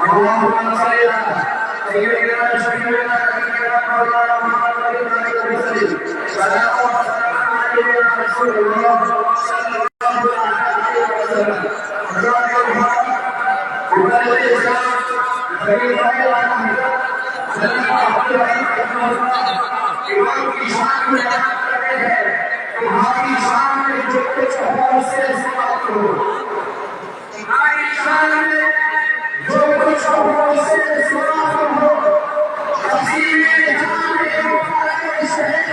اللهم صل على سيدنا شفيعنا نبينا مولانا محمد وسلم صلاه وسلام عليه يا رسول الله صلى الله عليه وسلم امام کی شان میں تمہاری شان میں جو کچھ ہو سے سوال کرو تمہاری شان میں جو کچھ ہو سے سوال کرو حسین جان شہید